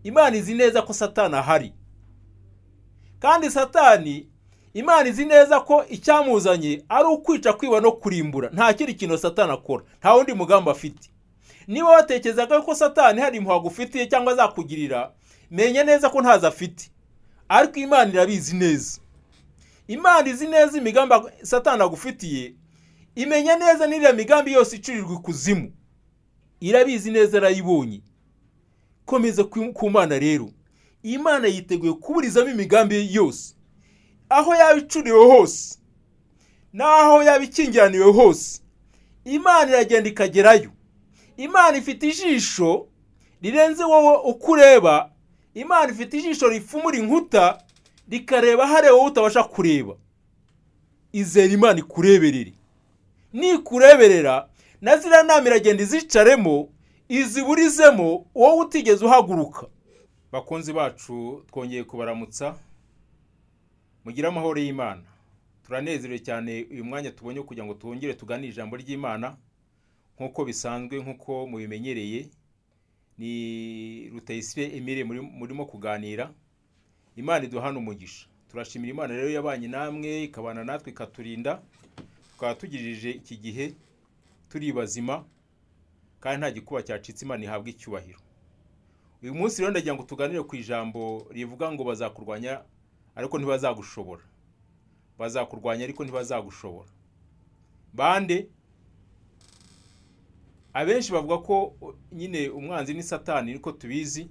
Imana izi neza ko Satani ahari, kandi Satani Imana izi neza ko icyamuzanye ari ukwica, kwiba no kurimbura. Nta kindi kintu Satani akora, nta wundi mugambi afite. Niba watekerezaga ko Satani hari impuhwe agufitiye cyangwa azakugirira, menye neza ko ntazo afite. Ariko Imana irabizi neza. Imana izi neza imigambi Satani agufitiye, imenya neza n'iriya migambi yose icurirwa ikuzimu. Irabizi neza, arayibonye. Komeza ku Mana rero. Imana yiteguye kuburizamo imigambi yose, aho yabicuriwe hose naho yabikingiraniwe hose. Imana iragenda ikagerayo. Imana ifite ijisho rirenze wowe ukureba. Imana ifite ijisho rifumura inkuta rikareba hare wowe utabasha kureba. Izera Imana ikureberere. Nikureberera na ziriya nama iragenda izicaremo, iziburizemo wowe utigeze uhaguruka. Bakunzi bacu, twongeye kubaramutsa. Mugira amahoro y'Imana. Turanezerewe cyane uyu mwanya tubonye kugira ngo twongere tuganire ijambo ry'Imana nkuko bisanzwe, nkuko mubimenyereye. Ni Rutayisire Emile murimo kuganira. Imana iduhana umugisha. Turashimira Imana rero yabanye namwe, ikabana natwe, ikaturinda, tukaba tugirije iki gihe turi bazima, kandi nta gikuba cyacitse. Imana ihabwe icyubahiro. Uyu munsi rero ndagira ngo tuganire ku ijambo rivuga ngo bazakurwanya ariko ntibazagushobora. Bazakurwanya ariko ntibazagushobora. Bande? Abenshi bavuga ko nyine umwanzi ni Satani, niko tubizi.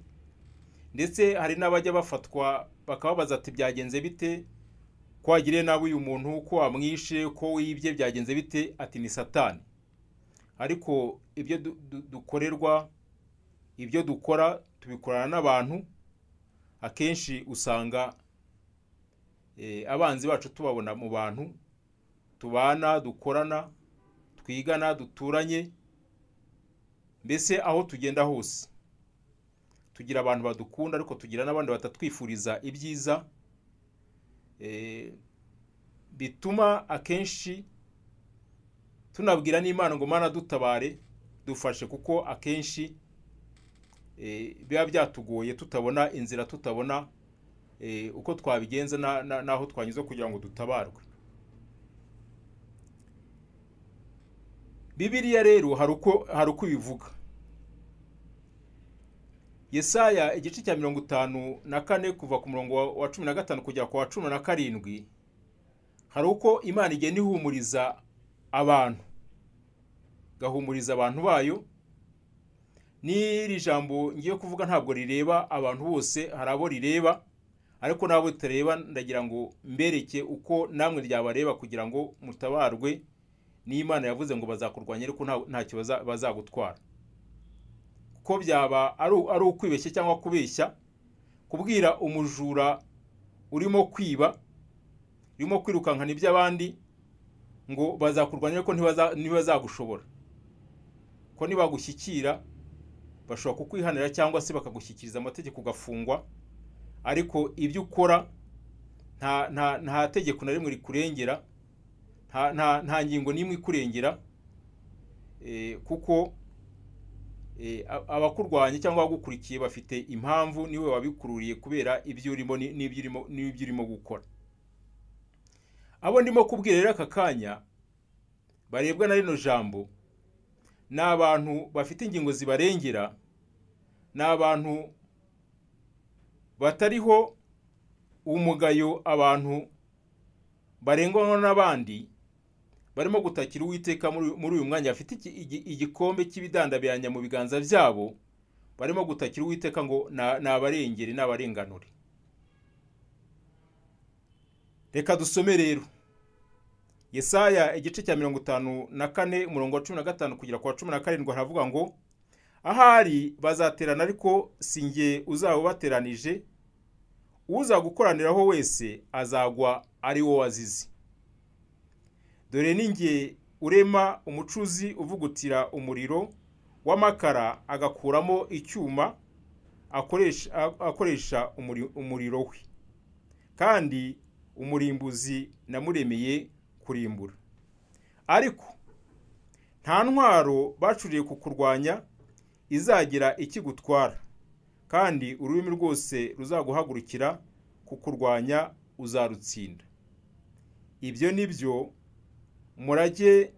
Ndetse hari n'abajya bafatwa bakababaza ati byagenze bite ko wagiriye nabi uyu muntu, ko wamwishe, ko wibye, byagenze bite? Ati ni Satani. Ariko ibyo dukorerwa, ibyo dukora tubikorana n'abantu. Akenshi usanga abanzi bacu tubabona mu bantu tubana, dukorana, twigana, duturanye. Mbese aho tugenda hose tugira abantu badukunda, ariko tugira n'abandi batatwifuriza ibyiza. Bituma akenshi tunabwira n'Imana ngo Mana dutabare, dufashe, kuko akenshi biba byatugoye, tutabona inzira, tutabona uko twabigenza naho twanyuze kugira ngo dutabarwe. Bibiliya rero hari uko bivuga. Yesaya igice cya 54 kuva ku murongo wa 15 kugera ku wa 17, hari uko Imana igenda ihumuriza abantu, gahumuriza abantu bayo. N'iri jambo ngiye kuvuga ntabwo rireba abantu bose, hari abo rireba, ariko nabo tutareba ndagira ngo mbereke uko namwe ryabareba kugira ngo mutabarwe. N'Imana yavuze ngo bazakurwanya ariko ntacyo bazagutwara. Ko byaba ari ukwibeshya cyangwa kubeshya kubwira umujura urimo kwiba, urimo kwirukankana iby'abandi ngo bazakurwanya ariko ntibazagushobora. Ko nibagushyikira bashobora kukwihanira cyangwa se bakagushyikiriza amategeko ugafungwa, ariko ibyo ukora nta tegeko na rimwe rikurengera, nta ngingo n'imwe ikurengera, kuko abakurwanya cyangwa abagukurikiye bafite impamvu, niwe wabikururiye kubera ibyo urimo n'ibyo urimo gukora. Abo ndimo kubwira rero aka kanya barebwa na rino jambo, ni abantu bafite ingingo zibarengera, ni abantu batariho umugayo, abantu barengwa n'abandi, barimo gutakira Uwiteka muri uyu mwanya. Bafite igikombe cy'ibidandabiranya mu biganza byabo, barimo gutakira Uwiteka ngo nabarengere, nabarenganure. Reka dusome rero Yesaya igice cya 54 umurongo wa 15 kugera ku wa 17. Haravuga ngo ahari bazaterana ariko sinjye uzabateranije, uzagukoraniraho wese azagwa ari wo wazize. Dore ninjye urema umucuzi uvugutira umuriro w'amakara agakuramo icyuma akoresha umuriro we, kandi umurimbuzi namuremeye kurimbura. Ariko nta ntwaro bacuriye kukurwanya izagira ikigutwara, kandi ururimi rwose ruzaguhagurukira kukurwanya uzarutsinda. Ibyo ni byo umurage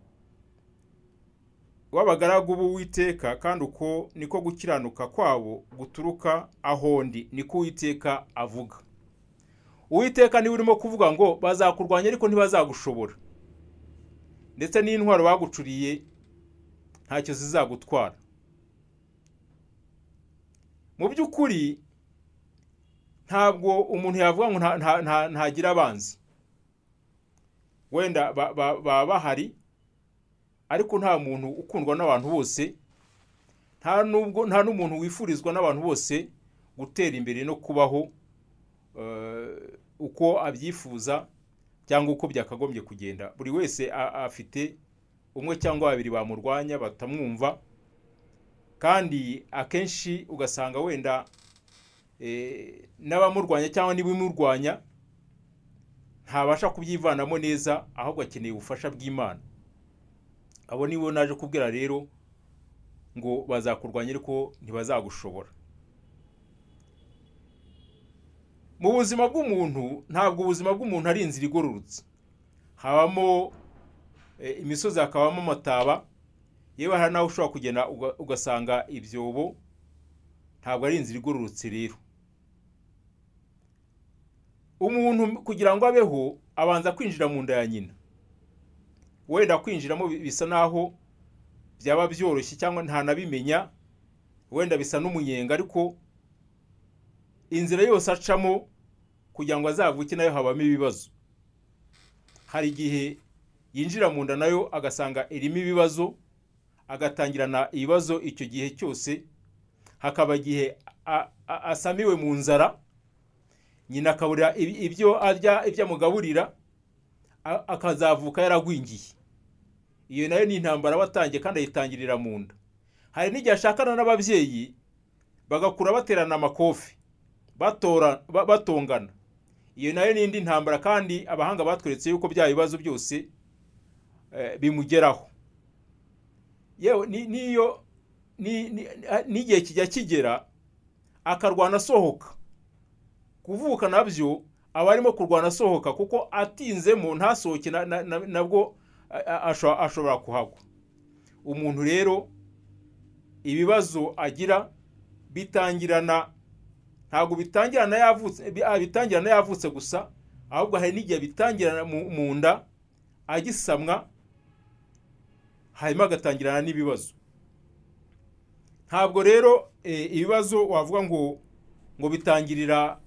w'abagaragu b'Uwiteka, kandi uko niko gukiranuka kwabo guturuka aho ndi, niko Uwiteka avuga. Uwiteka niwe urimo kuvuga ngo bazakurwanya ariko ntibazagushobora, ndetse n'intwaro bagucuriye ntacyo zizagutwara. Mu by'ukuri ntabwo umuntu yavuga ngo ntagira abanzi. Wenda baba bahari, ariko nta muntu ukundwa n'abantu bose, nta n'umuntu wifurizwa n'abantu bose gutera imbere no kubaho uko abyifuza cyangwa uko byakagombye kugenda. Buri wese afite umwe cyangwa babiri bamurwanya batamwumva, kandi akenshi ugasanga wenda n'abamurwanya cyangwa n'ibimurwanya ntabasha kubyivanamo neza, ahubwo akeneye ubufasha bw'Imana. Abo nibo naje kubwira rero ngo bazakurwanya ariko ntibazagushobora. Mu buzima bw'umuntu, ntabwo ubuzima bw'umuntu ari inzira igororotse. Habamo imisozi, hakabamo amataba, yewe hari naho ushobora kugenda ugasanga ibyobo. Ntabwo ari inzira igororotse rero. Umuntu kugira ngo abeho abanza kwinjira mu nda ya nyina. Wenda kwinjiramo bisa naho byaba byoroshye cyangwa ntanabimenya, wenda bisa n'umunyenga, ariko inzira yose acamo kugira ngo azavuke nayo habamo ibibazo. Hari igihe yinjira mu nda nayo agasanga irimo ibibazo, agatangirana ibibazo icyo gihe cyose. Hakaba igihe asamiwe mu nzara, nyina akabura ibyo arya, ibyo amugaburira, akazavuka yaragwingiye. Iyo nayo ni intambara watangiye, kandi ayitangirira mu nda. Hari n'igihe ashakana n'ababyeyi bagakura baterana amakofi, batongana. Iyo nayo ni indi ntambara, kandi abahanga batweretse yuko bya bibazo byose bimugeraho. Yewe n'igihe kijya kigera akarwana asohoka. Kuvuka nabyo aba arimo kurwana asohoka, kuko atinzemo ntasohoke nabwo ashobora kuhagwa. Umuntu rero ibibazo agira bitangirana, ntabwo bitangirana yavutse gusa, ahubwo hari n'igihe bitangirana mu nda agisamwa, hanyuma agatangirana n'ibibazo. Ntabwo rero ibibazo wavuga ngo bitangirira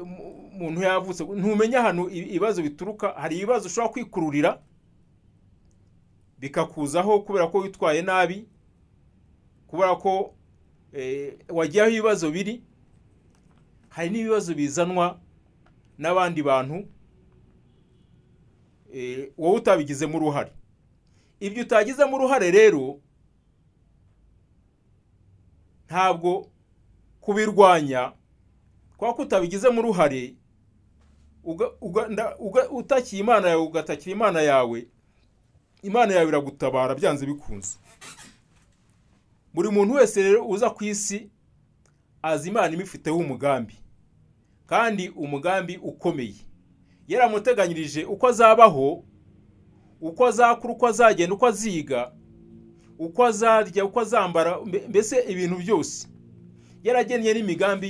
umuntu yavutse. Ntumenya hano ibibazo bituruka. Hari ibibazo ushobora kwikururira bikakuzaho kubera ko witwaye nabi, kubera ko wagiye aho ibibazo biri. Hari n'ibibazo bizanwa n'abandi bantu wowe utabigizemo uruhare. Ibyo utagizemo uruhare rero ntabwo kubirwanya, kwa kutabigizemo uruhare utakiye Imana yawe, ugatakira Imana yawe, Imana yawe iragutabara byanze bikunze. Buri muntu wese rero uza ku isi azi Imana imufiteho umugambi, kandi umugambi ukomeye. Yaramuteganyirije uko azabaho, uko azakura, uko azagenda, uko aziga, uko azarya, uko azambara, mbese ibintu byose. Yaragennye n'imigambi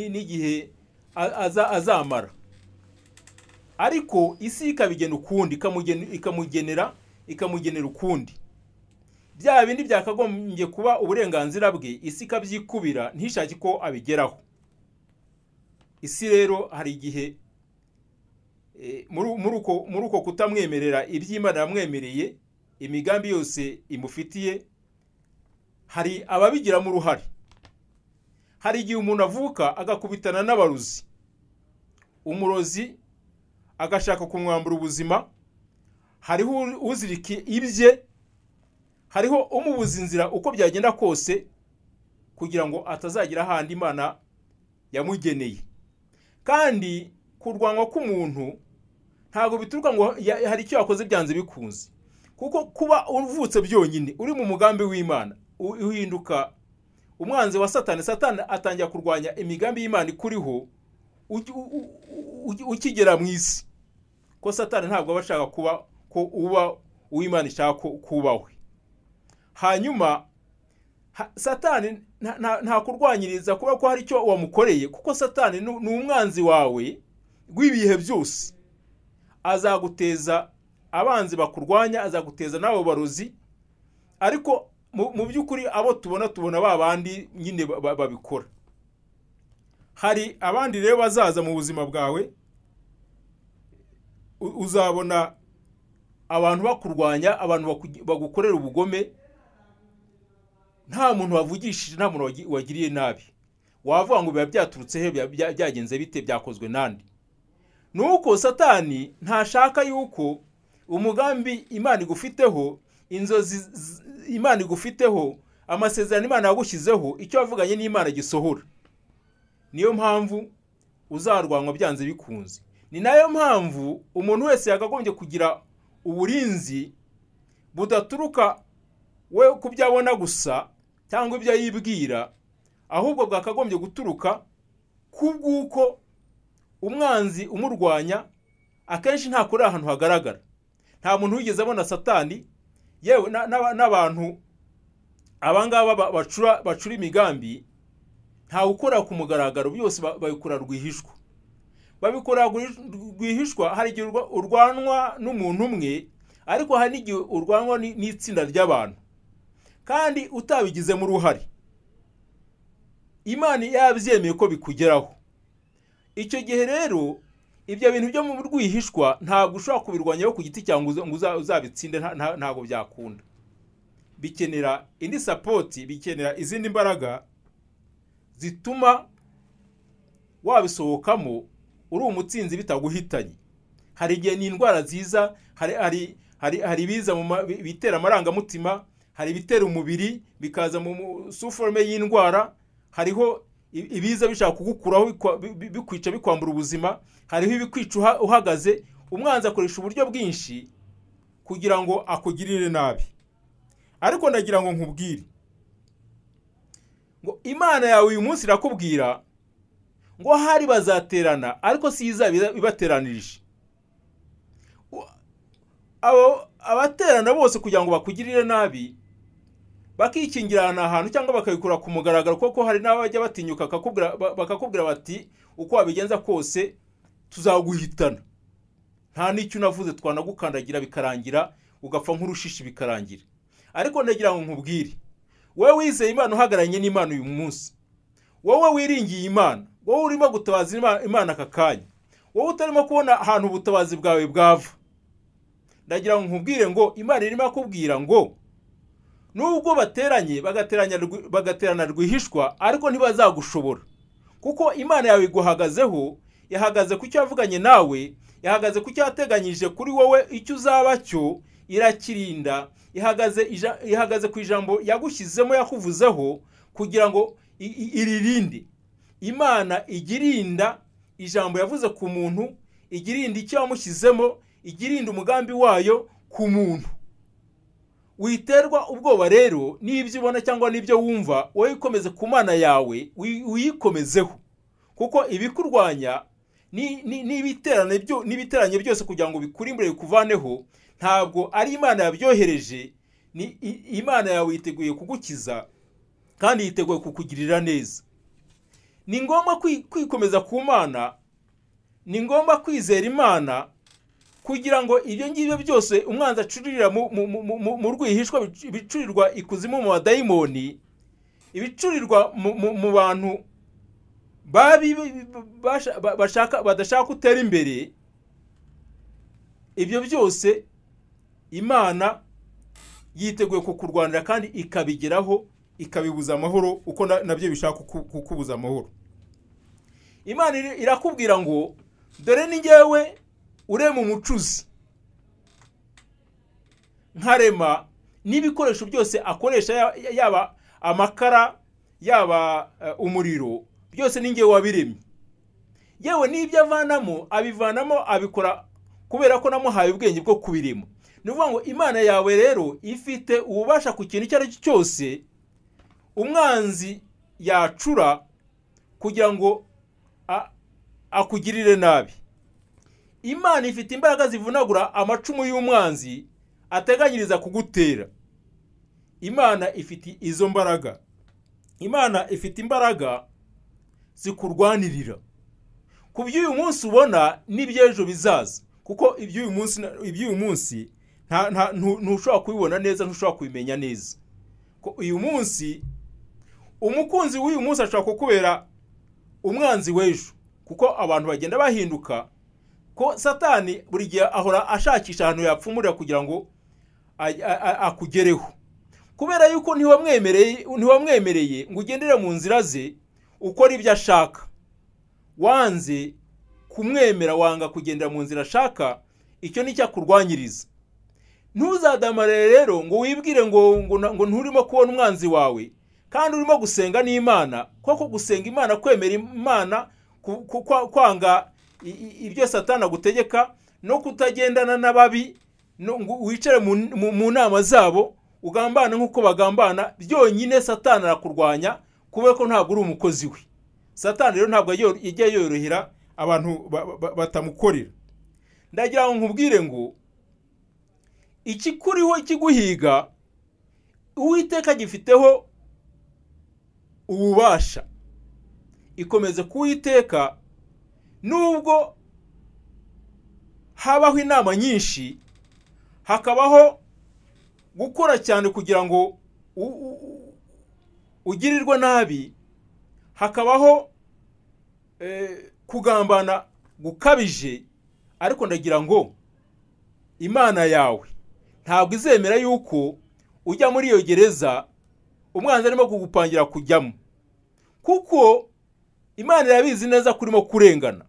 n'igihe azamara. Ariko isi ikabigena ukundi, ikamugenera ukundi. Bya bindi byakagombye kuba uburenganzira bwe, isi ikabyikubira ntishake ko abigeraho. Isi rero hari igihe muri uko kutamwemerera iby'Imana yamwemereye, imigambi yose imufitiye, hari ababigiramo uruhare. Hari igihe umuntu avuka agakubitana n'abarozi, umurozi agashaka kumwambura ubuzima. Hariho uzirika ibye, hariho umubuza inzira uko byagenda kose, kugira ngo atazagira ahandi Imana yamugeneye. Kandi kurwanwa k'umuntu ntabwo bituruka ngo hari icyo yakoze byanze bikunze, kuko kuba uvutse byonyine uri mu mugambi w'Imana uhinduka umwanzi wa satani atangira kurwanya imigambi y'Imana ikuriho ukigera mu isi, ko satani ntabwo aba ashaka kuba ko uba uw'Imana ishaka kubawe. Hanyuma satani nta kurwanyiriza kuba ko hari icyo wamukoreye, kuko satani ni umwanzi wawe rw'ibihe byose. Azaguteza abanzi bakurwanya, azaguteza n'abo barozi, ariko mu by'ukuri abo tubona babandi nyine babikora. Hari abandi rero bazaza mu buzima bwawe, uzabona abantu bakurwanya, abantu bagukorera ubugome, nta muntu wavugishije, nta muntu wagiriye nabi. Wavuga ngo biba byaturutse he, byagenze bite, byakozwe nande? Nuko satani ntashaka yuko umugambi Imana igufiteho, inzozi Imana igufiteho, amasezerano Imana yagushyizeho, icyo wavuganye n'Imana gisohora. Niyo mpamvu uzarwanwa byanze bikunze. Ni nayo mpamvu umuntu wese yakagombye kugira uburinzi budaturuka we kubyabona gusa cyangwa ibyo yibwira, ahubwo bwakagombye guturuka kubwuko umwanzi umurwanya akenshi nta kuri ahantu hagaragara. Nta muntu wigeze abona satani, yewe n'abantu abangaba bacura imigambi nta gukora ku mugaragaro, byose babikora rwihishwa. Babikora rwihishwa. Hari igihe urwanwa n'umuntu umwe, ariko hari n'igihe urwanwa n'itsinda ry'abantu kandi utabigizemo uruhare. Imana yabyemeye ko bikugeraho. Icyo gihe rero ibyo bintu byo mu rwihishwa ntabwo ushobora kubirwanyaho ku giti cyangwa ngo uzabitsinde, ntabwo byakunda. Bikenera indi support, bikenera izindi mbaraga zituma wabisohokamo uri umutsinzi bitaguhitanye. Hari igihe ni indwara ziza, hari ibiza bitera amarangamutima, hari ibitera umubiri bikaza mu suforme y'indwara, hariho ibiza bishaka kugukuraho bikwica bikwambura ubuzima, hariho ibikwica uhagaze. Umwanzi akoresha uburyo bwinshi kugira ngo akugirire nabi. Ariko ndagira ngo nkubwire ngo Imana yawe uyu munsi irakubwira ngo hari bazaterana, ariko si izaba ibateranirije. Abaterana bose kugira ngo bakugirire nabi, bakikingirana ahantu cyangwa bakabikora ku mugaragaro, kuko hari n'abajya batinyuka bakakubwira bati uko wabigenza kose tuzaguhitana, nta n'icyo unavuze twanagukandagira bikarangira, ugapfa nk'urushishi bikarangira. Ariko ndagira ngo nkubwire, wowe wizeye Imana, uhagararanye n'Imana uyu munsi, wowe wiringiye Imana, wowe urimo gutabaza Imana aka kanya, wowe utarimo kubona ahantu ubutabazi bwawe bwava, ndagira ngo nkubwire ngo Imana irimo akubwira ngo nubwo bateranye bagaterana rwihishwa, ariko ntibazagushobora, kuko Imana yawe iguhagazeho. Yahagaze ku cyo yavuganye nawe, yahagaze ku cyo yateganyije kuri wowe, icyo uzaba cyo irakirinda. Ihagaze ku ijambo yagushyizemo, yakuvuzeho kugira ngo iririnde. Imana igirinda ijambo yavuze ku muntu, igirinda icyo yamushyizemo, igirinda umugambi wayo ku muntu. Witerwa ubwoba rero n'ibyo ubona cyangwa n'ibyo wumva, wowe ikomeze ku Mana yawe, uyikomezeho, kuko ibikurwanya n'ibiteranye byose kugira ngo bikurimbure bikuvaneho, ntabwo ari Imana yabyohereje. Ni Imana yawe yiteguye kugukiza kandi yiteguye kukugirira neza. Ni ngombwa kwikomeza ku Mana, ni ngombwa kwizera Imana, kugira ngo ibyo ngibyo byose umwanzi acurira mu rwihishwa, bicurirwa ikuzimu mu badayimoni, ibicurirwa mu bantu badashaka gutera imbere, ibyo byose Imana yiteguye kukurwanira kandi ikabigeraho, ikabibuza amahoro uko nabyo bishaka kukubuza amahoro. Imana irakubwira ngo dore ni njyewe urema umucuzi, nkarema n'ibikoresho byose akoresha, yaba amakara, yaba umuriro, byose ni njyewe wabiremye. Yewe n'ibyo abivanamo abikora kubera ko namuhaye ubwenge bwo kubirema. Ni ukuvuga ngo Imana yawe rero ifite ububasha ku kintu icyo ari cyo cyose umwanzi yacura kugira ngo akugirire nabi. Imana ifite imbaraga zivunagura amacumu y'umwanzi ateganyiriza kugutera. Imana ifite izo mbaraga. Imana ifite imbaraga zikurwanirira ku by'uyu munsi ubona n'ibyejo bizaza, kuko iby'uyu munsi ntushobora kubibona neza, ntushobora kubimenya neza. Ko uyu munsi umukunzi w'uyu munsi ashobora kukubera umwanzi w'ejo, kuko abantu bagenda bahinduka. Ko Satani buri gihe ahora ashakisha ahantu yapfumurira kugira ngo akugereho, kubera yuko ntiwamwemereye ngo ugendere mu nzira ze ukora ibyo ashaka. Wanze kumwemera, wanga kugendera mu nzira ashaka, icyo ni cyakurwanyiriza. Ntuzadamarire rero ngo wibwire ngo nturimo kubona umwanzi wawe kandi urimo gusenga n'Imana, kuko gusenga Imana, kwemera Imana, kwanga ibyo Satani agutegeka, no kutagendana n'ababi, wicare mu nama zabo ugambana nk'uko bagambana, byonyine Satani arakurwanya, kubera ko ntabwo uri umukozi we. Satani rero ntabwo ijya yorohera abantu batamukorera. Ndagira ngo nkubwire ngo ikikuriho ikiguhiga Uwiteka gifiteho ububasha. Ikomeze kuwiteka, nubwo habaho inama nyinshi, hakabaho gukora cyane kugira ngo ugirirwe nabi, hakabaho kugambana gukabije, ariko ndagira ngo Imana yawe ntabwo izemera yuko ujya muri iyo gereza umwanzi arimo kugupangira kujyamo, kuko Imana irabizi neza kurimo kurengana.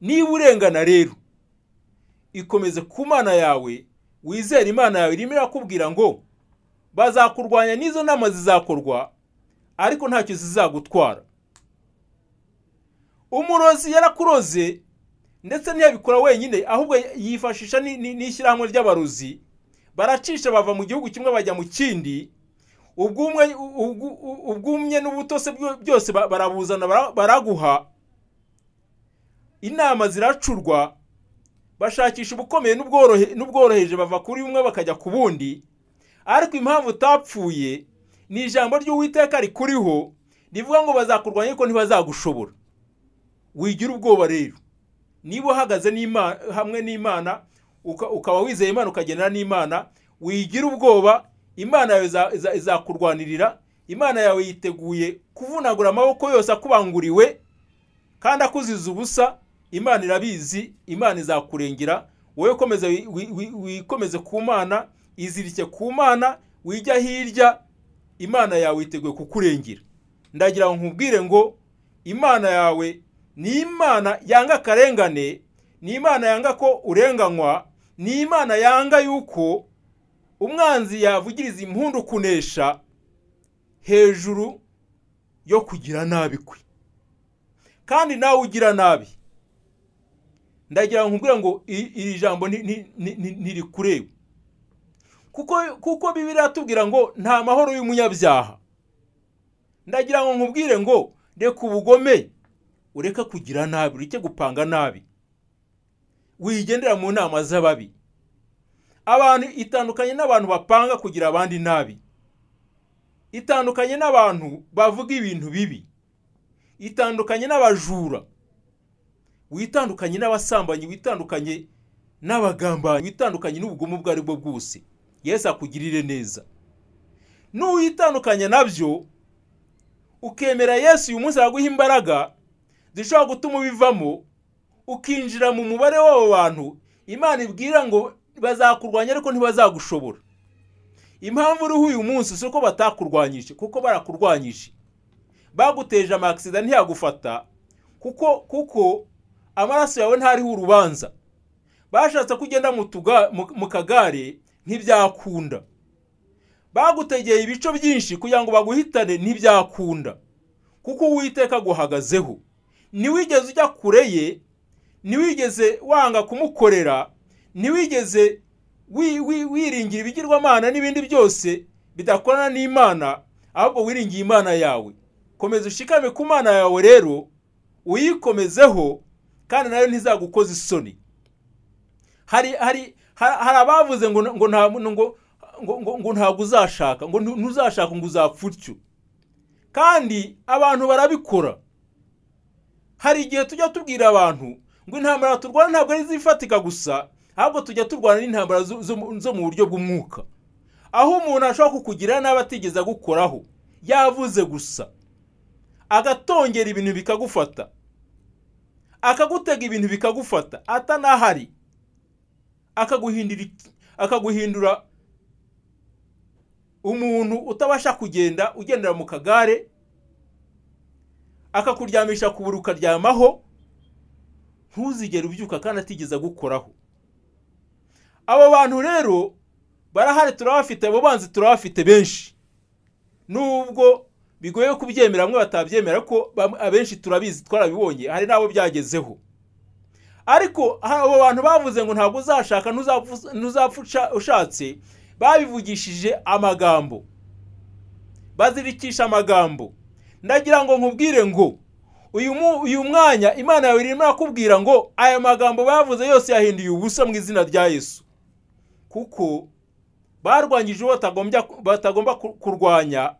Niba urengana rero, ikomeze ku Mana yawe, wizere Imana yawe irimo irakubwira ngo bazakurwanya, n'izo nama zizakorwa, ariko ntacyo zizagutwara. Umurozi yarakuroze, ndetse ntiyabikora wenyine, ahubwo yifashisha n'ishyirahamwe ry'abarozi. Baracisha bava mu gihugu kimwe bajya mu kindi, ubwumye n'ubutose byose barabuzana baraguha. Inama ziracurwa, bashakisha ubukomeye n'ubworoheje, bava kuri umwe bakajya ku bundi. Ariko impamvu utapfuye ni ijambo ry'Uwiteka rikuriho, rivuga ngo bazakurwanya ariko ntibazagushobora. Wigira ubwoba rero. Niba uhagaze hamwe n'Imana, ukaba wizeye Imana, ukagendana n'Imana, wigira ubwoba. Imana yawe izakurwanirira. Imana yawe yiteguye kuvunagura amaboko yose akubanguriwe kandi akuziza ubusa. Imana irabizi, Imana izakurengera. Wowe wikomeze ku Mana, izirike ku Mana, wijya hirya, Imana yawe yiteguye kukurengera. Ndagira ngo nkubwire ngo Imana yawe ni Imana yanga akarengane, ni Imana yanga ko urenganywa, ni Imana yanga yuko umwanzi yavugiriza impundu kunesha hejuru yo kugira nabi kwe. Kandi nawe ugira nabi, ndagira ngo nkubwire ngo iri jambo ntirikureba, kuko Bibiliya iratubwira ngo nta mahoro y'umunyabyaha. Ndagira ngo nkubwire ngo reka ubugome, ureka kugira nabi, ureke gupanga nabi, wigendera mu nama z'ababi. Abantu itandukanye n'abantu bapanga kugira abandi nabi, itandukanye n'abantu bavuga ibintu bibi, itandukanye n'abajura, witandukanye n'abasambanyi, witandukanye n'abagambanyi, witandukanye n'ubugome ubwo ari bwo bwose. Yesu akugirire neza. N'uwitandukanye nabyo, ukemera Yesu, uyu munsi araguha imbaraga zishobora gutuma ubivamo, ukinjira mu mubare w'abo bantu Imana ibwira ngo bazakurwanya ariko ntibazagushobora. Impamvu uriho uyu munsi si uko batakurwanyije, kuko barakurwanyije. Baguteje amaksida ntiyagufata, kuko amaraso yawe ntariho urubanza. Bashatse kugenda mu kagare, ntibyakunda. Bagutegeye ibico byinshi kugira ngo baguhitane, ntibyakunda, kuko Uwiteka aguhagazeho. Niwigeze ujya kure ye, niwigeze wanga kumukorera, niwigeze wiringira ibigirwamana n'ibindi byose bidakorana n'Imana, ahubwo wiringiye Imana yawe. komeza ushikame ku Mana yawe rero uyikomezeho kandi nayo ntizagukoza isoni. Hari abavuze ngo ntabwo uzashaka, ngo ntuzashaka, ngo uzapfa utyo, kandi abantu barabikora. Hari igihe tujya tubwira abantu ngo intambara turwana ntabwo ari zifatika gusa, ahubwo tujya turwana n'intambara zo mu buryo bw'umwuka, aho umuntu ashobora kukugira nabi atigeze agukoraho, yavuze gusa agatongera ibintu bikagufata, akagutega ibintu bikagufata atanahari, akaguhindura umuntu utabasha kugenda, ugendera mu kagare, akakuryamisha ku buriri ukaryamaho, ntuzigere ubyuka kandi atigeze agukoraho. Abo bantu rero barahari, turabafite, abo banzi turabafite benshi, nubwo bigoye kubyemera, bamwe batabyemera ko abenshi turabizi, twarabibonye, hari nabo byagezeho. Ariko abo bantu bavuze ngo ntabwo uzashaka, ntuzapfa ushatse, babivugishije amagambo, bazirikisha amagambo. Ndagira ngo nkubwire ngo uyu mwanya Imana yawe irimo irakubwira ngo aya magambo bavuze yose yahinduye ubusa mu izina rya Yesu, kuko barwanyije uwo batagomba kurwanya,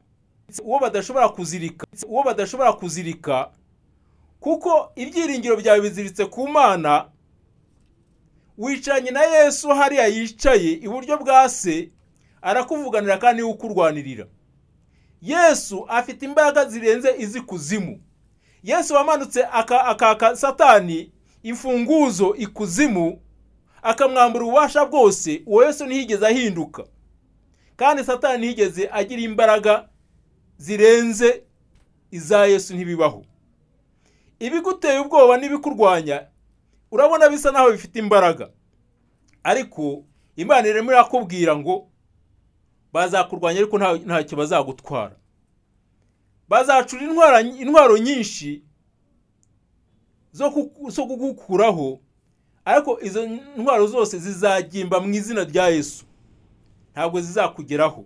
uwo badashobora kuzirika, kuko ibyiringiro byawe biziritse ku Mana. Wicaranye na Yesu hariya yicaye iburyo bwa Se, arakuvuganira kandi ukurwanirira. Yesu afite imbaraga zirenze izikuzimu. Yesu wamanutse akaka Satani imfunguzo ikuzimu, akamwambura ububasha bwose. Uwo Yesu ntiyigeze ahinduka, kandi Satani ntiyigeze agira imbaraga zirenze iza Yesu, ntibibaho. Ibiguteye ubwoba n'ibikurwanya urabona bisa naho bifite imbaraga, ariko Imana irimo irakubwira ngo bazakurwanya ariko ntacyo bazagutwara. Bazacura intwaro nyinshi zo kugukuraho, ariko izo ntwaro zose zizagimba mu izina rya Yesu, ntabwo zizakugeraho.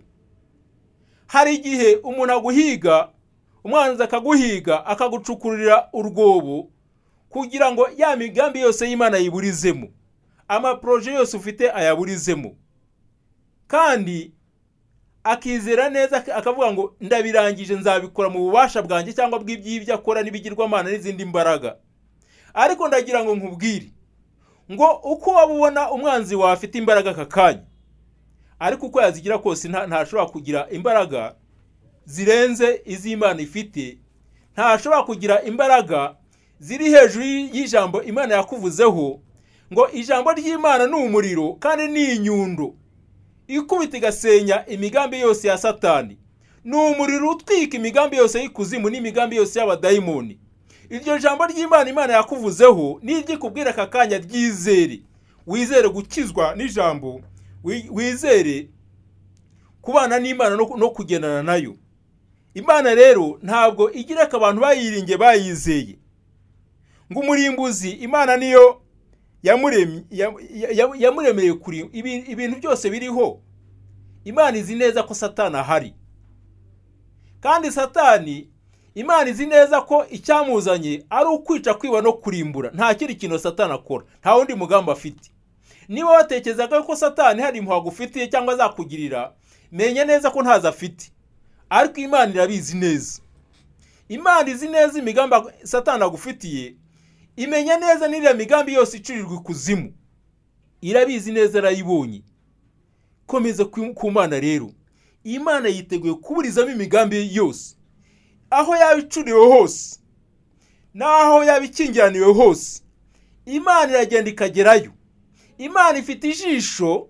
Hari igihe umuntu aguhiga, umwanzi akaguhiga, akagucukurira urwobo kugira ngo ya migambi yose y'Imana yiburizemo, amaproje yose ufite ayaburizemo, kandi akizera neza akavuga ngo ndabirangije, nzabikora mu bubasha bwanjye cyangwa bw'iby'ibyo akora n'ibigirwamana n'izindi mbaraga. Ariko ndagira ngo nkubwire ngo uko wabubona umwanzi wawe afite imbaraga aka kanya, ariko uko yazigira kose ntashobora kugira imbaraga zirenze iz'Imana ifite. Ntashobora kugira imbaraga ziri hejuru y'ijambo Imana yakuvuzeho, ngo ijambo ry'Imana ni umuriro kandi ni inyundo ikubita igasenya imigambi yose ya Satani. Ni umuriro utwika imigambi yose y'ikuzimu n'imigambi yose y'abadayimoni. Iryo jambo ry'Imana Imana yakuvuzeho n'iryikubwira aka kanya, ryizere, wizere gukizwa n'ijambo, wizere kubana n'Imana no kugendana nayo. Imana rero ntabwo igira ko abantu bayiringiye bayizeye. Ngo umurimbuzi Imana niyo yamuremeye kuri ibintu byose biriho. Imana izi neza ko Satani ahari, kandi Satani Imana izi neza ko icyamuzanye ari ukwica, kwiba no kurimbura. Nta kindi kintu Satani akora, nta wundi mugambi afite. Niba watekerezaga ko Satani hari impuhwe agufitiye cyangwa azakugirira, menye neza ko ntazo afite. Ariko Imana irabizi neza. Imana izi neza imigambi Satani agufitiye, imenya neza n'iriya migambi yose icurirwa ikuzimu, irabizi neza, arayibonye. Komeza ku Mana rero. Imana yiteguye kuburizamo imigambi yose, aho yabicuriwe hose naho yabikingiraniwe hose. Imana iragenda ikagerayo. Imana ifite ijisho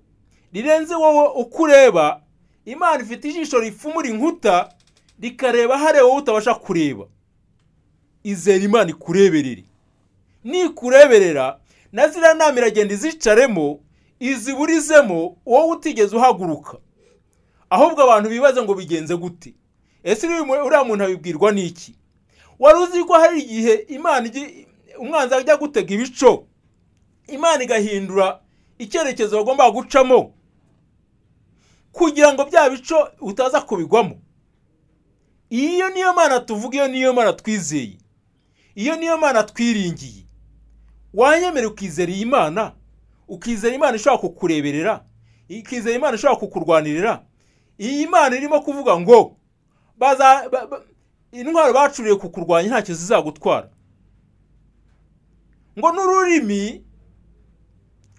rirenze wowe ukureba. Imana ifite ijisho rifumura inkuta rikareba hare wowe utabasha kureba. Izera Imana ikureberere. Nikureberera na ziriya nama iragenda izicaremo, iziburizemo wowe utigeze uhaguruka. Ahubwo abantu bibaza ngo bigenze gute? Ese uriya muntu abibwirwa n'iki? Wari uzi ko hari igihe Imana umwanzi ajya gutega ibico, Imana igahindura icyerekezo bagomba gucamo kugira ngo bya bico utaza kubigwamo? iyo niyo Mana tuvuga, iyo niyo Mana twizeye, iyo niyo Mana twiringiye. Wanyemera ukizera iyi Mana, ukizera Imana ishobora kukureberera, ukizera Imana ishobora kukurwanirira. Iyi Mana irimo kuvuga ngo intwaro bacuriye kukurwanya ntacyo zizagutwara, ngo n'ururimi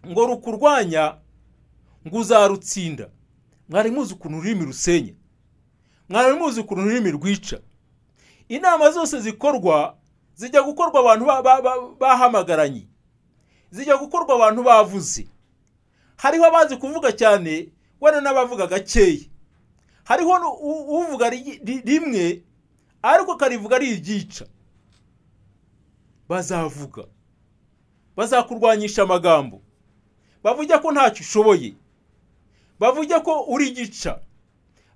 ngo rukurwanya ngo uzarutsinda. Mwari muzi ukuntu ururimi rusenya, mwari muzi ukuntu ururimi rwica. Inama zose zikorwa zijya gukorwa abantu bahamagaranye, zijya gukorwa abantu bavuze. Hariho abazi kuvuga cyane, wena n'abavuga gakeya. Hariho uvuga rimwe ariko karivuga ari igica. Bazavuga, bazakurwanyisha amagambo, bavuge ko ntacyo ushoboye, bavuge ko uri gica,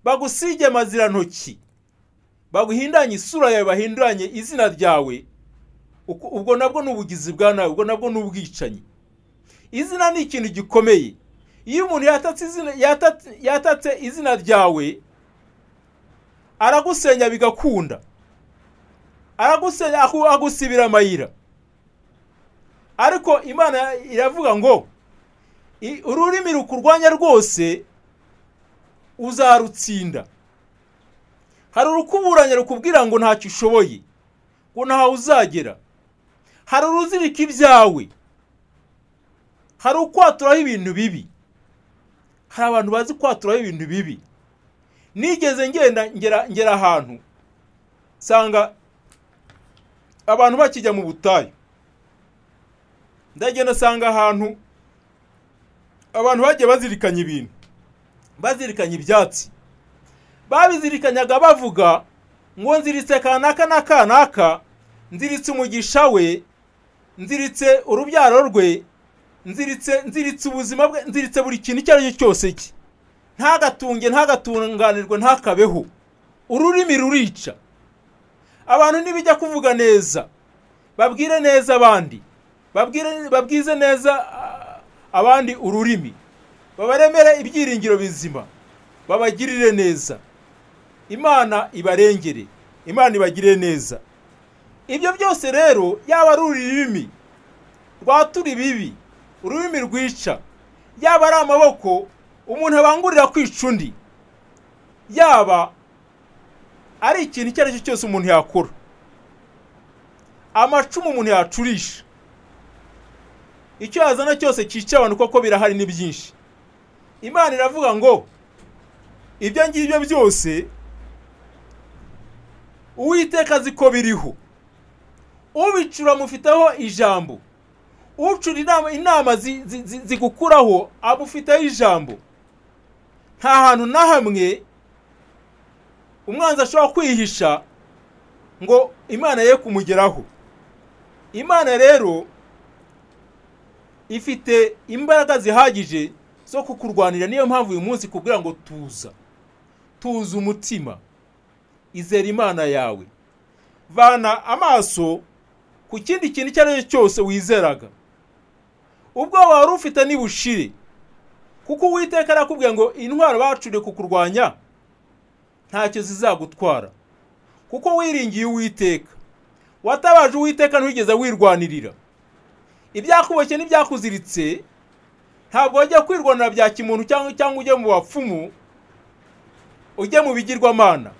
bagusige amazirantoki, baguhindanye isura yawe, bahinduranye izina ryawe. Ubwo nabwo n'ubugizi bwa nawe, ubwo nabwo n'ubwicanyi. Izina ni ikintu gikomeye. Iyo umuntu yatatse izina ryawe, aragusenya bigakunda, aragusenya agusibira amayira. Ariko Imana iravuga ngo ururimi rukurwanya rwose uzarutsinda. Hari urukuburanya rukubwira ngo ntacyo ushoboye, ngo ntaho uzagera. Hari uruzirika ibyawe, hari ukwaturaho ibintu bibi. Hari abantu bazi kwaturaho ibintu bibi. Nigeze ngera ahantu sanga abantu bakijya mu butayu. Ndagenda sanga ahantu abantu bagiye bazirikanya ibintu, bazirikanya ibyatsi. Babizirikanyaga bavuga ngo nziritse kanaka na kanaka, nziritse umugisha we, nziritse urubyaro rwe, nziritse ubuzima bwe, nziritse buri kintu icyo ari cyo cyose cye. Ntagatunganirwe, ntakabeho. Ururimi rurica. Abantu nibijya kuvuga neza, babwire neza abandi, babwize neza abandi ururimi, babaremere ibyiringiro bizima, babagirire neza. Imana ibarengere, Imana ibagirire neza. Ibyo byose rero, yaba ari ururimi rwatura ibibi, ururimi rwica, yaba ari amaboko umuntu abangurira kwica undi, yaba ari ikintu icyo ari cyo cyose umuntu yakora, amacumu umuntu yacurisha, icyo yazana cyose cyica abantu, koko birahari ni byinshi. Imana iravuga ngo ibyo ngibyo byose Uwiteka azi ko biriho. Ubicura mufiteho ijambo, ucura inama zigukuraho abufiteho ijambo. Nta hantu na hamwe umwanzi ashobora kwihisha ngo Imana ye kumugeraho. Imana rero ifite imbaraga zihagije zo kukurwanira. Niyo mpamvu uyu munsi kubwira ngo tuza umutima, izera Imana yawe, vana amaso ku kindi kintu icyo ari cyo cyose wizeraga. Ubwo wari ufite nibushire, kuko Uwiteka arakubwiye ngo intwaro bacuriye kukurwanya ntacyo zizagutwara, kuko wiringiye Uwiteka. Watabaje Uwiteka, ntuhigeze wirwanirira. Ibyakuboshye n'ibyakuziritse ntabwo wajya kwirwanira bya kimuntu cyangwa ujye mu bapfumu, ujye mu bigirwamana.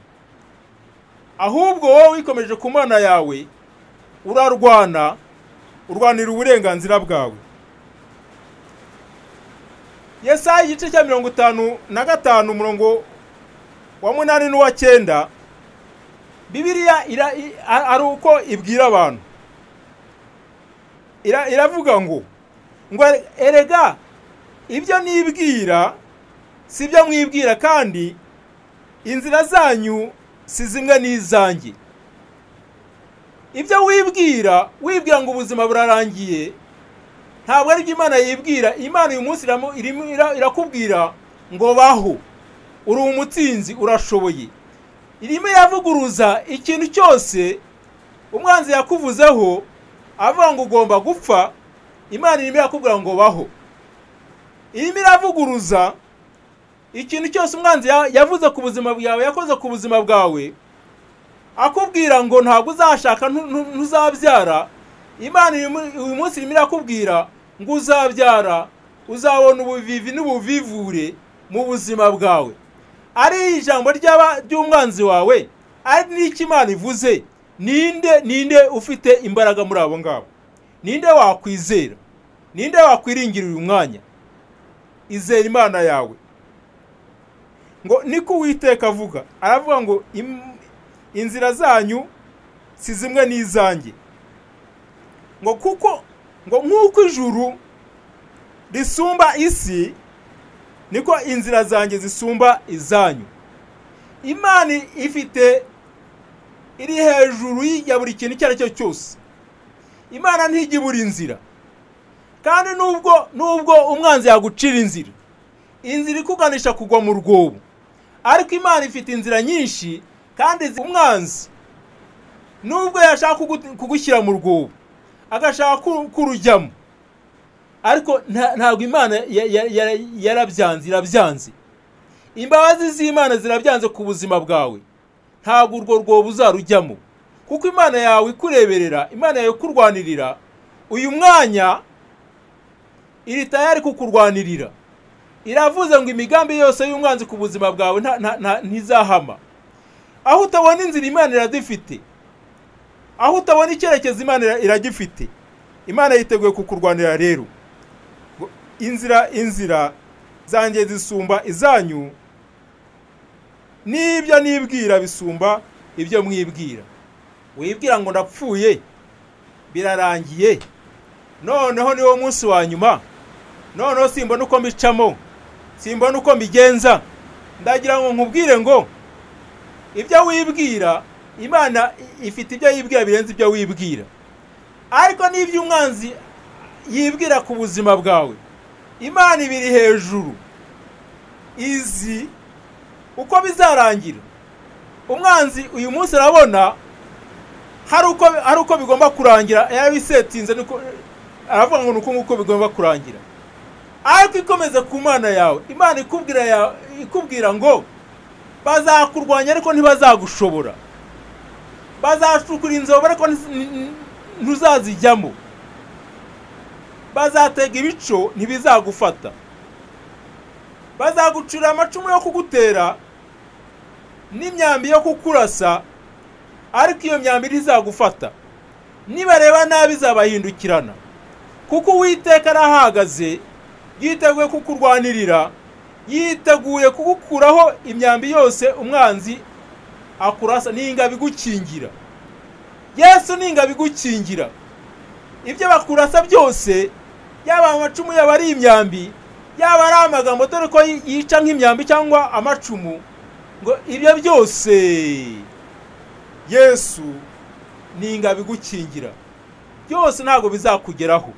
Ahubwo wowe wikomeje ku Mana yawe, urarwanira uburenganzira bwawe. Yesaya igice cya 55 umurongo wa 8 n'uwa 9, Bibiliya ari uko ibwira abantu. Iravuga ngo erega ibyo nibwira sibyo mwibwira, kandi inzira zanyu si zimwe n'izanjye. Ibyo wibwira ngo ubuzima burarangiye, ntabwo ari byo Imana yibwira. Imana uyu munsi irakubwira ngo baho, uri umutsinzi, urashoboye. Irimo yavuguruza ikintu cyose umwanzi yakuvuzeho avuga ngo ugomba gupfa. Imana irimo yakubwira ngo baho. Irimo iravuguruza ikintu cyose umwanzi yavuze ku buzima bwawe, yakoze ku buzima bwawe, akubwira ngo ntabwo uzashaka ntuzabyara, Imana uyu munsi irimo irakubwira ngo uzabyara, uzabona ubuvivi n'ubuvivure mu buzima bwawe. Ari ijambo ry'umwanzi wawe, ari n'icyo Imana ivuze, ninde ufite imbaraga muri abo ngabo? Ninde wakwizera? Ninde wakwiringira uyu mwanya? Izera Imana yawe. Ngo niko Uwiteka avuga, aravuga ngo inzira zanyu si zimwe n'izanjye, ngo kuko ngo nk'uko ijuru risumba isi, niko inzira zanjye zisumba izanyu. Imana iri hejuru ya buri kintu icyo ari cyo cyose. Imana ntijya ibura inzira, kandi nubwo umwanzi yagucira inzira ikuganisha kugwa mu rwobo, ariko Imana ifite inzira nyinshi, kandi umwanzi nubwo yashaka kugushyira mu rwobo agashaka kurujyamo, ariko ntabwo Imana irabyanze. Imbabazi z'Imana zirabyanze ku buzima bwawe, ntabwo urwo rwobo uzarujyamo, kuko Imana yawe ikureberera, Imana yawe kurwanirira uyu mwanya, iri tayari kukurwanirira. Iravuze ngo imigambi yose y'umwanzi ku buzima bwawe ntizahama. Aho utabona inzira, Imana iradifite. Aho utabona icyerekezo, Imana iragifite. Imana yiteguye kukurwanira rero. Inzira zanjye zisumba izanyu, n'ibyo nibwira bisumba ibyo mwibwira. Wibwira ngo ndapfuye, birarangiye, noneho niwo munsi wa nyuma, noneho simbona uko mbicamo, simbona uko mbigenza. Ndagira ngo nkubwire ngo ibyo wibwira, Imana ifite ibyo yibwira birenze ibyo wibwira. Ariko n'ibyo umwanzi yibwira ku buzima bwawe, Imana ibiri hejuru, izi uko bizarangira. Umwanzi uyu munsi arabona hari uko bigomba kurangira, yarabisetinze, aravuga ngo nuko nguko bigomba kurangira. Ariko ikomeze ku Mana yawe, Imana ikubwira ngo bazakurwanya ariko ntibazagushobora, bazacukura inzobo ariko ntuzazijyamo, bazatega ibico ntibizagufata, bazagucura amacumu yo kugutera n'imyambi yo kukurasa, ariko iyo myambi ntizagufata. Nibareba nabi izabahindukirana, kuko Uwiteka arahagaze, yiteguye kukurwanirira, yiteguye kugukuraho imyambi yose umwanzi akurasa. N'ingabo igukingira, Yesu n'ingabo igukingira. Ibyo bakurasa byose, yaba amacumu, yaba ari imyambi, yaba ari amagambo, dore ko yica nk'imyambi cyangwa amacumu, ngo ibyo byose Yesu n'ingabo igukingira, byose ntabwo bizakugeraho.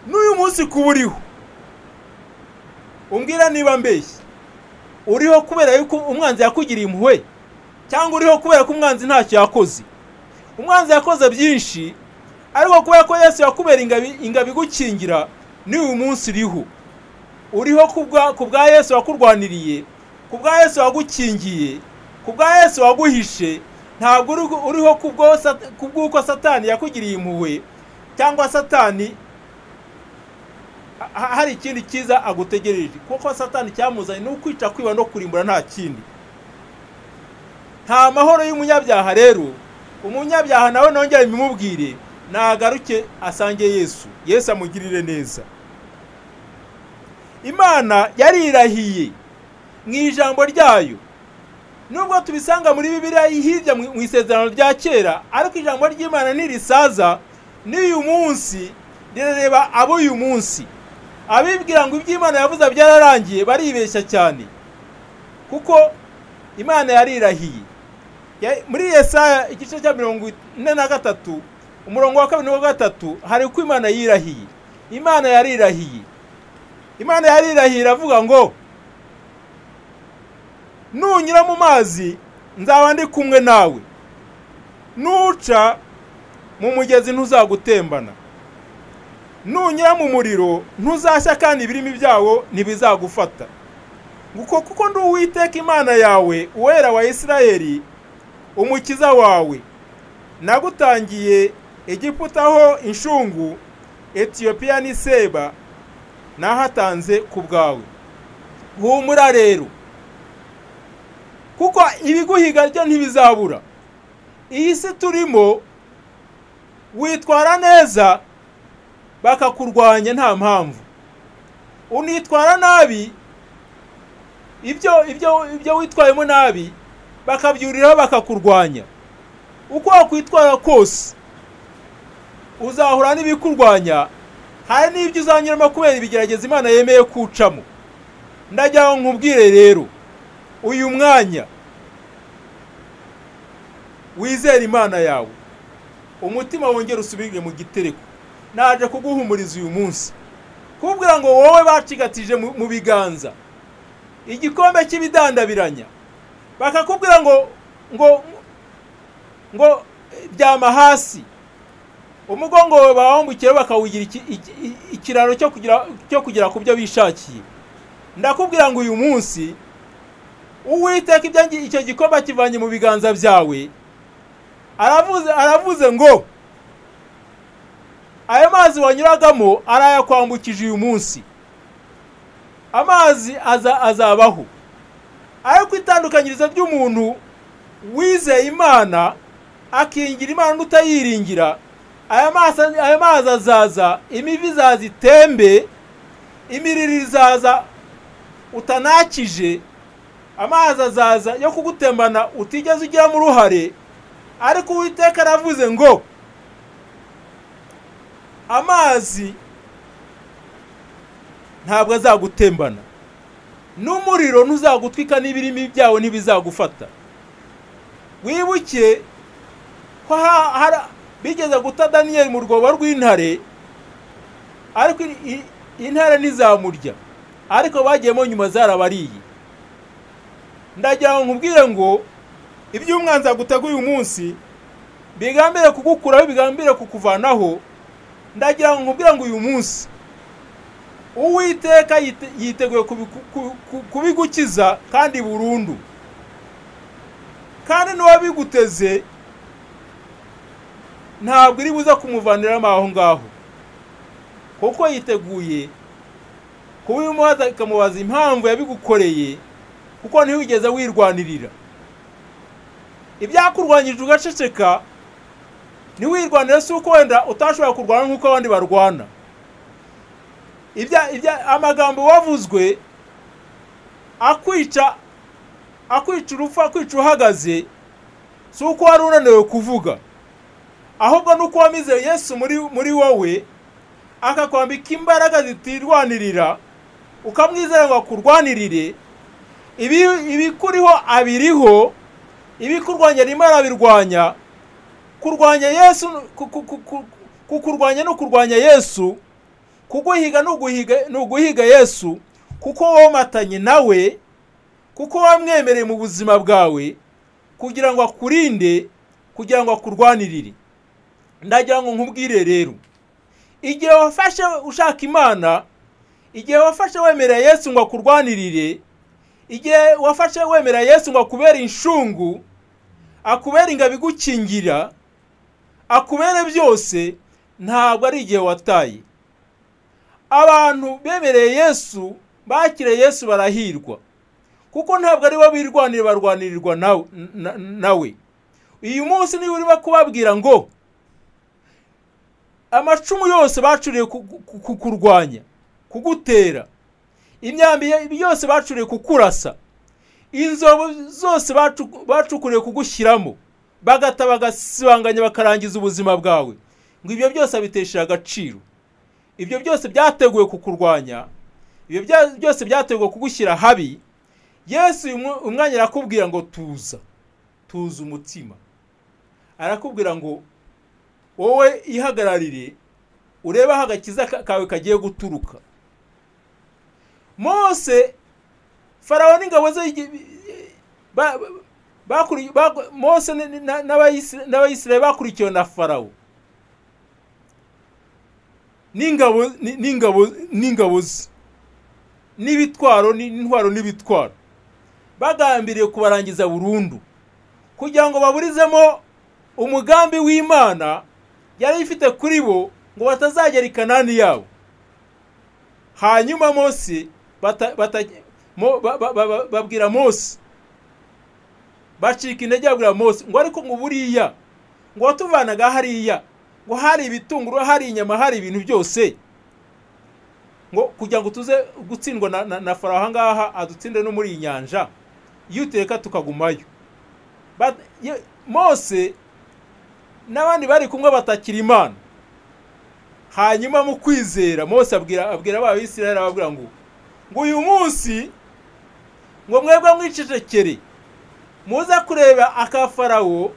N'uyu munsi kuba uriho, umbwira niba mbeshye, uriho kubera yuko umwanzi yakugiriye impuhwe, cyangwa uriho kubera ko umwanzi ntacyo yakoze? Umwanzi yakoze byinshi, ariko kubera ko Yesu yakubera ingabo igukingira, n'uyu munsi uriho kubwa Yesu wakurwaniriye, kubwa Yesu wagukingiye, kubwa Yesu waguhishe. Ntabwo uriho kubw'uko Satani yakugiriye impuhwe, cyangwa Satani hari ikindi cyiza agutegereje, kuko Satani cyamuzanye ni ukwica, kwiba no kurimbura, nta kindi. Nta mahoro y'umunyabyaha rero. Umunyabyaha nawe nongera bimubwire, nagaruke asange Yesu amugirire neza. Imana yarirahiye mu ijambo ryayo, nubwo tubisanga muri Bibiliya hirya mu isezerano rya kera, ariko ijambo ry'Imana ntirisaza. N'uyu munsi rirareba ab'uyu munsi. Abibwira ngo iby'Imana yavuze byararangiye baribeshya cyane, kuko Imana yarirahiye. Muri Yesaya igice cya 43 umurongo wa 2 hari uko Imana yirahiye. Imana yarirahiye. Imana yarirahiye iravuga ngo nunyura mu mazi nzaba ndi kumwe nawe, nuca mu mugezi ntuzagutembana, nunyura mu muriro ntuzashya, kandi ibirimi byawo ntibizagufata. Kuko ndi Uwiteka Imana yawe, Uwera wa Isirayeli, umukiza wawe. Nagutangiye Egiputa ho inshungu, Etiyopiya ni Seba nahatanze ku bwawe. Humura rero, kuko ibiguhiga ryo ntibizabura. Iyi si turimo, witwara neza bakakurwanya nta mpamvu, unitwara nabi, ibyo witwayemo nabi bakabyuriraho bakakurwanya. Uko wakwitwara kose uzahura n'ibikurwanya, hari n'ibyo uzanyuramo kubera ibigerageza Imana yemeye kucamo. Ndagira ngo nkubwire rero, uyu mwanya wizere Imana yawe, umutima wongere usubire mu gitereko. Naje kuguhumuriza uyu munsi, kubwira ngo wowe bacigatije mu biganza igikombe cy'ibidandabiranya, bakakubwira ngo byama hasi, umugongo wawe bawambukira bakawugira ikiraro cyo kugera ku byo bishakiye. Ndakubwira ngo uyu munsi Uwiteka icyo gikombe kivanye mu biganza byawe, aravuze ngo ayo mazi wanyuragamo arayakwambukije uyu munsi. Amazi azabaho. Ariko itandukanyirizo ry'umuntu wizeye Imana akingira Imana n'utayiringira, aya mazi azaza, imivi izazitembe, imiriri izaza utanakije, amazi azaza yo kugutembana utigeze ugiramo uruhare. Ariko Uwiteka aravuze ngo amazi ntabwo azagutembana, n'umuriro ntuzagutwika, n'ibirimi byawo ntibizagufata. Wibuke ko bigeze guta Daniyeli mu rwobo rw'intare, ariko intare ntizamurya, ariko bagiyemo nyuma zarabariye. Ndagira ngo nkubwire ngo ibyo umwanzi aguteguye uyu munsi bigambire kugukuraho, bigambire kukuvanaho. Ndagira ngo nkubwire ngo uyu munsi Uwiteka yiteguye kubigukiza kandi burundu. Kandi n'uwabiguteze ntabwo iri buza kumuvaniramo aho ngaho, kuko yiteguye kubimubaza, ikamubaza impamvu yabigukoreye, kuko ntiwigeze wirwanirira. Ibyakurwanyije ugaceceka, ntiwirwanire, si uko wenda utashobora kurwana nk'uko abandi barwana. Amagambo wavuzwe akwica urupfu, akwica uhagaze, si uko wari unaniwe kuvuga, ahubwo nuko wamizeye Yesu muri wowe, akakwambika imbaraga zitirwanirira, ukamwizera ngo akurwanirire. Ibikuriho abiriho, ibikurwanya rimwe arabirwanya. Kurwanya Yesu, kukurwanya no kurwanya Yesu, kuguhiga n'uguhiga Yesu, kuko womatanye nawe, kuko wamwemereye mu buzima bwawe kugira ngo akurinde, kugira ngo akurwanirire. Ndagira ngo nkubwire rero, igihe wafashe ushaka Imana, igihe wafashe wemereye Yesu ngo akurwanirire, igihe wafashe wemera Yesu ngo akubere inshungu, akubere ingabo igukingira, akubere byose, ntabwo ari igihe wataye. Abantu bemereye Yesu, bakiriye Yesu barahirwa, kuko ntabwo ari bo birwanira, barwanirirwa nawe. Uyu munsi niba urimo kubabwira ngo amacumu yose bacuriye kukurwanya, kugutera, imyambi yose bacuriye kukurasa, inzobo zose bacukuriye kugushyiramo, bagata bagasibanganya bakarangiza ubuzima bwawe, ngo ibyo byose abitesha agaciro. Ibyo byose byateguwe kukurwanya, ibyo byose byateguwe kugushyira habi. Yesu umwanya arakubwira ngo tuza umutima. Arakubwira ngo wowe ihagararire, urebe aho agakiza kawe kagiye guturuka. Mose, Farawo n'ingabo ze, Mose n'Abayisiraheli bakurikiwe na Farawo n'ingabo ze, n'ibitwaro n'intwaro n'ibitwaro, bagambiriye kubarangiza burundu. kugira ngo baburizemo umugambi w'Imana yari ifite kuri bo ngo batazagera i Kanani yabo. Hanyuma Mose babwira Mose, bacika intege babwira Mose ngo ariko ngo buriya ngo watuvanaga hariya ngo hari ibitunguru, hari inyama, hari ibintu byose, ngo kugira ngo tuze gutsindwa na Farawo aha ngaha adutsinde no muri iyi nyanja, iyo utereka tukagumayo. Mose n'abandi bari kumwe batakira Imana. Hanyuma mu kwizera Mose abwira ab'Abisirayeli ababwira ngo uyu munsi ngo mwebwe mwicecekere muza kureba aka Farawo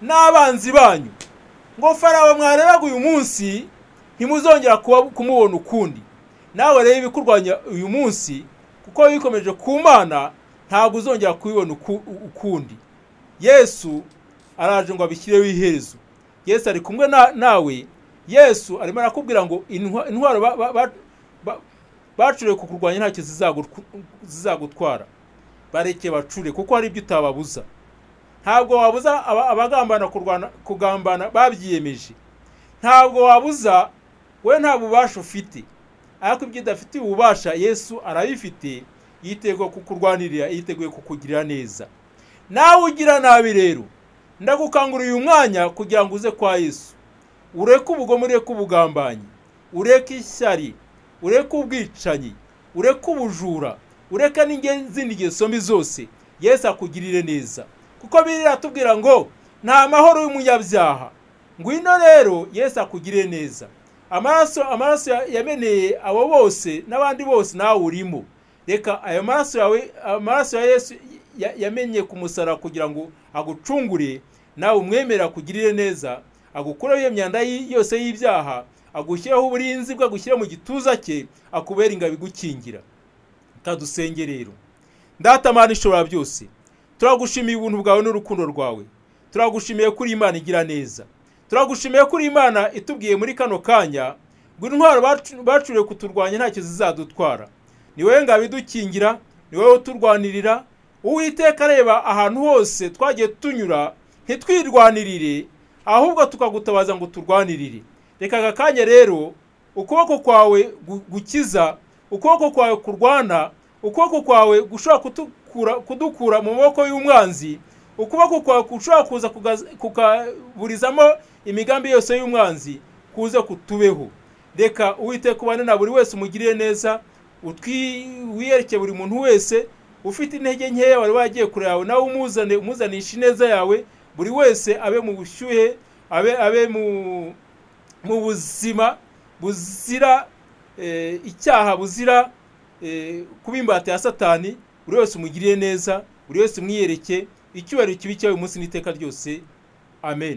n'abanzi banyu, ngo Farawo mwarebaga uyu munsi ntimuzongera kumubona ukundi. Nawe rero ibikurwanya uyu munsi kuko wikomeje ku Mana ntabwo uzongera kubibona ukundi. Yesu araje ngo abishyireho iherezo. Yesu ari kumwe nawe. Yesu arimo arakubwira ngo intwaro bacure kukurwanya ntacyo zizagutwara. Bareke bacure kuko hari ibyo utababuza. Ntabwo wabuza abagambana kugambana babyiyemeje. Ntabwo wabuza, we nta bubasha ufite. Ariko ibyo udafite ububasha Yesu arabifite, yiteguye kukurwanirira, yiteguye kukugirira neza. Nawe ugira nabi rero, ndagukangurira uyu mwanya kugira ngo uze kwa Yesu. Ureke ubugome, ureke ubugambanyi, ureke ishyari, ureke ubwicanyi, ureke ubujura, ureke n'izindi ngeso mbi zose. Yesu akugirire neza kuko biratubwira ngo nta mahoro y'umunyabyaha. Ngwino rero Yesu akugirire neza. Amaraso yameneye abo bose n'abandi bose nawe urimo. Reka ayo amaraso ya Yesu yamenye ku musaraba kugira ngo agucungure, nawe umwemera kugirire neza, agukureho iyo myanda yose y'ibyaha, agushyiraho uburinzi bwo agushyira mu gituza cye, akubera ingabo igukingira. Tadusenge rero. Data Mana ishobora byose, turagushimiye ubuntu bwawe n'urukundo rwawe. Turagushimiye kuri Imana igira neza. Turagushimiye kuri Imana itubwiye muri kano kanya ngo intwaro bacuriye kuturwanya ntacyo zizadutwara. Ni wowe ngabo idukingira, ni wowe uturwanirira. Uwiteka areba ahantu hose twagiye tunyura ntitwirwanirire, ahubwo tukagutabaza ngo turwanirire. Reka aka kanya rero ukuboko kwawe gukiza, ukuboko kwawe kurwana, ukuboko kwawe gushobora kudukura mu maboko y'umwanzi, ukuboko kwawe gushobora kuza kukaburizamo imigambi yose y'umwanzi, kuze kutubeho. Reka Uwiteka ubane na buri wese umugirire neza, wiyereke buri muntu wese ufite intege nkeya wari wagiye kure yawe, nawe umuzanisha ineza yawe. Buri wese abe mu bushyuhe, abe mu buzima buzira icyaha, buzira kuba imbata ya Satani. Buri wese umugiriye neza, buri wese mwiyereke. Icyubahiro kibi cyawe umunsi n'iteka ryose. Amen.